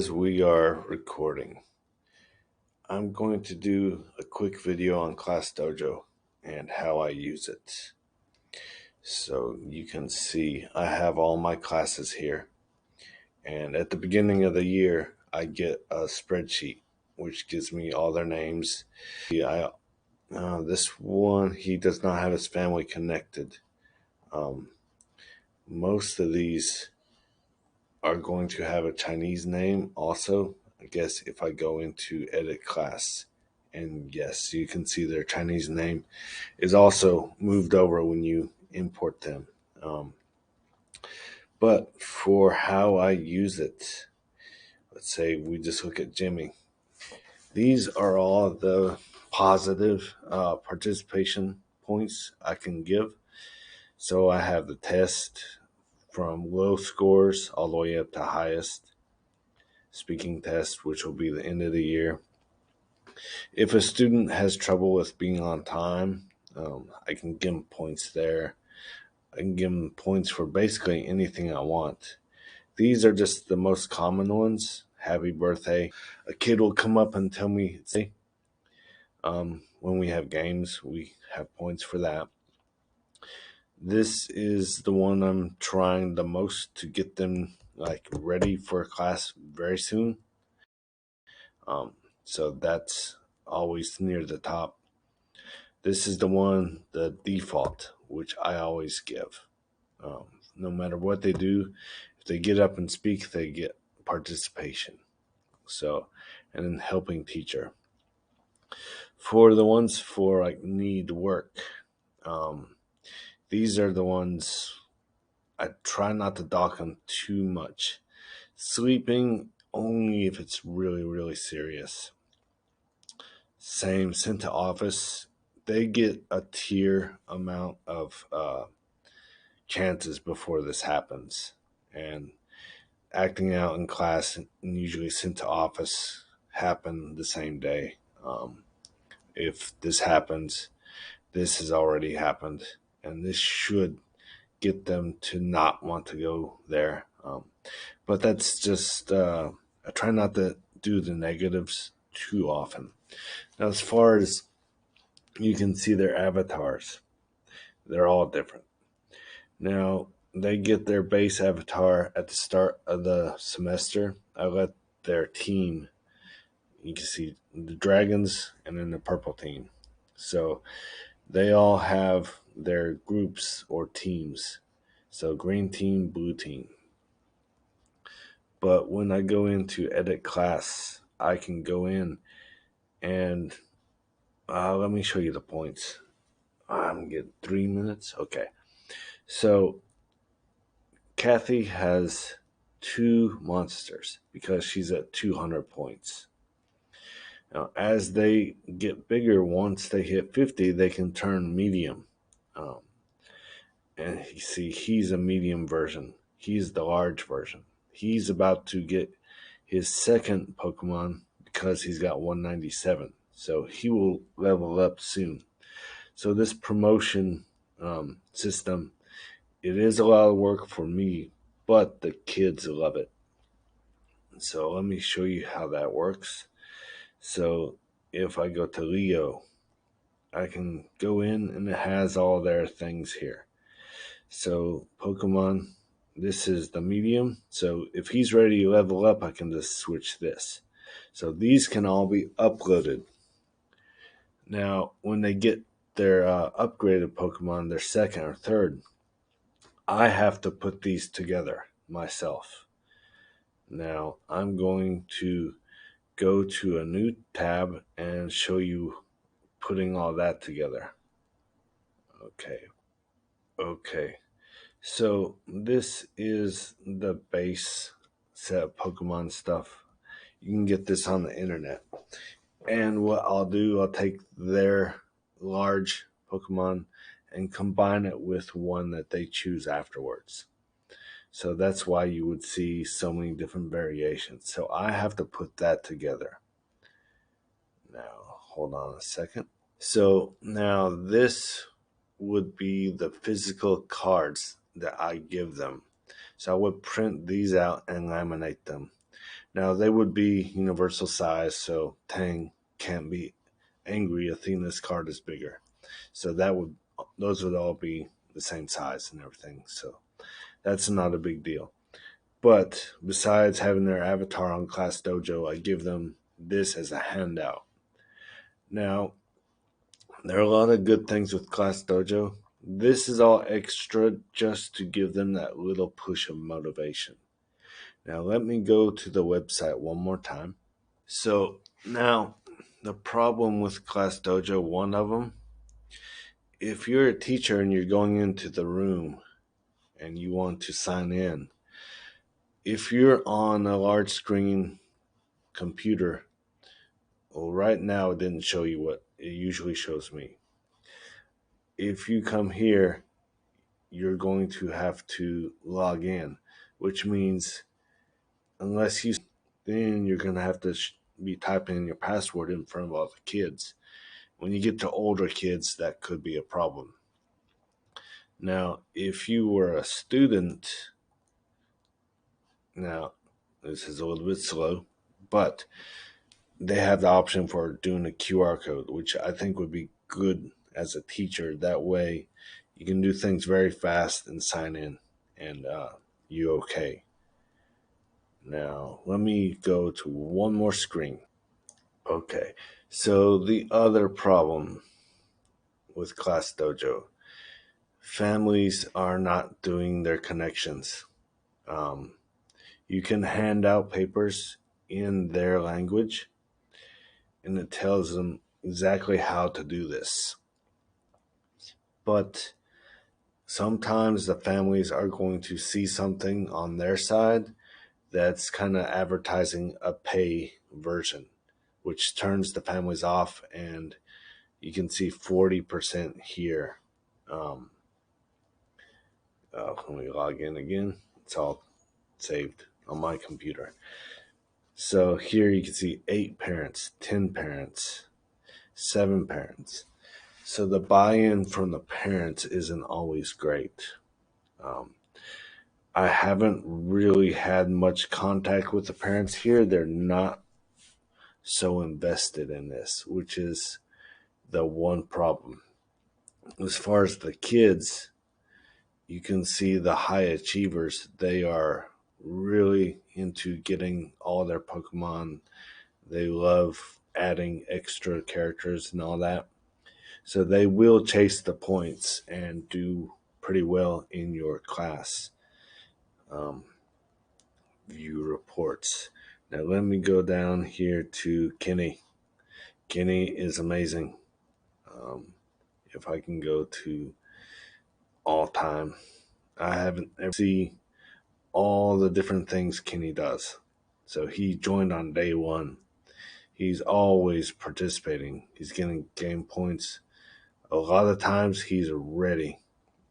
As we are recording, I'm going to do a quick video on Class Dojo and how I use it. So you can see I have all my classes here, and at the beginning of the year I get a spreadsheet which gives me all their names. This one, he does not have his family connected. Most of these are going to have a Chinese name also. I guess if I go into edit class, and yes, you can see their Chinese name is also moved over when you import them. Um, but for how I use it, let's say we just look at Jimmy. These are all the positive participation points I can give. So I have the test from low scores all the way up to highest speaking test, which will be the end of the year. If a student has trouble with being on time, I can give them points there. I can give them points for basically anything I want. These are just the most common ones. Happy birthday. A kid will come up and tell me, say, when we have games, we have points for that. This is the one I'm trying the most to get them like ready for class very soon. So that's always near the top. This is the one, the default, which I always give. No matter what they do, if they get up and speak, they get participation. So, and then helping teacher. For the ones for like need work, um, these are the ones I try not to dock them too much. Sleeping only if it's really, really serious. Same, sent to office. They get a tier amount of chances before this happens. And acting out in class and usually sent to office happen the same day. If this happens, this has already happened. And this should get them to not want to go there. But that's just, I try not to do the negatives too often. Now, as far as you can see their avatars, they're all different. Now, they get their base avatar at the start of the semester. I let their team, you can see the dragons and then the purple team. So they all have their groups or teams. So green team, blue team. But when I go into edit class, I can go in and let me show you the points. I'm getting 3 minutes. Okay. So Kathy has two monsters because she's at 200 points. Now, as they get bigger, once they hit 50, they can turn medium. Um, and you see, he's a medium version. He's the large version. He's about to get his second Pokemon because he's got 197. So he will level up soon. So this promotion system, it is a lot of work for me, but the kids love it. So let me show you how that works. So if I go to Leo, I can go in and it has all their things here. So Pokemon, this is the medium. So if he's ready to level up, I can just switch this. So these can all be uploaded. Now, when they get their upgraded Pokemon, their second or third, I have to put these together myself. Now, I'm going to go to a new tab and show you putting all that together. Okay. So this is the base set of Pokemon stuff. You can get this on the internet. And what I'll do, I'll take their large Pokemon and combine it with one that they choose afterwards. So that's why you would see so many different variations. So I have to put that together. Now, hold on a second. So now this would be the physical cards that I give them. So I would print these out and laminate them. Now they would be universal size, so Tang can't be angry. Athena's card is bigger, so those would all be the same size and everything. So that's not a big deal. But besides having their avatar on Class Dojo, I give them this as a handout. Now, there are a lot of good things with Class Dojo. This is all extra just to give them that little push of motivation. Now, let me go to the website one more time. So, now, the problem with Class Dojo, one of them, if you're a teacher and you're going into the room and you want to sign in, if you're on a large screen computer, well, right now it didn't show you what it usually shows me. If you come here, you're going to have to log in, which means unless you, then you're going to have to be typing in your password in front of all the kids. When you get to older kids, that could be a problem. Now, if you were a student, now this is a little bit slow, but they have the option for doing a QR code, which I think would be good as a teacher. That way, you can do things very fast and sign in, and you okay. Now, let me go to one more screen. Okay, so the other problem with Class Dojo, families are not doing their connections. Um, you can hand out papers in their language, and it tells them exactly how to do this. But sometimes the families are going to see something on their side that's kind of advertising a pay version, which turns the families off, and you can see 40% here. Um, let me log in again. It's all saved on my computer. So here you can see 8 parents, 10 parents, 7 parents. So the buy-in from the parents isn't always great. Um, I haven't really had much contact with the parents here. They're not so invested in this, which is the one problem. As far as the kids, you can see the high achievers. They are really into getting all their Pokemon. They love adding extra characters and all that. So they will chase the points and do pretty well in your class. Um, view reports. Now let me go down here to Kenny. Kenny is amazing. If I can go to all time, I haven't ever seen all the different things Kenny does. So he joined on day one. He's always participating. He's getting game points. A lot of times he's ready.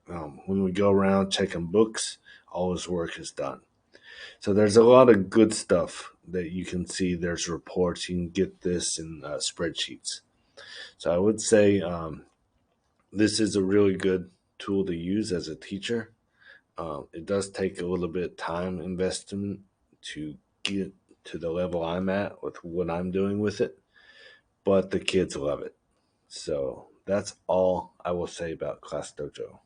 When we go around checking books, all his work is done. So there's a lot of good stuff that you can see. There's reports. You can get this in spreadsheets. So I would say this is a really good tool to use as a teacher. It does take a little bit of time investment to get to the level I'm at with what I'm doing with it, but the kids love it. So that's all I will say about Class Dojo.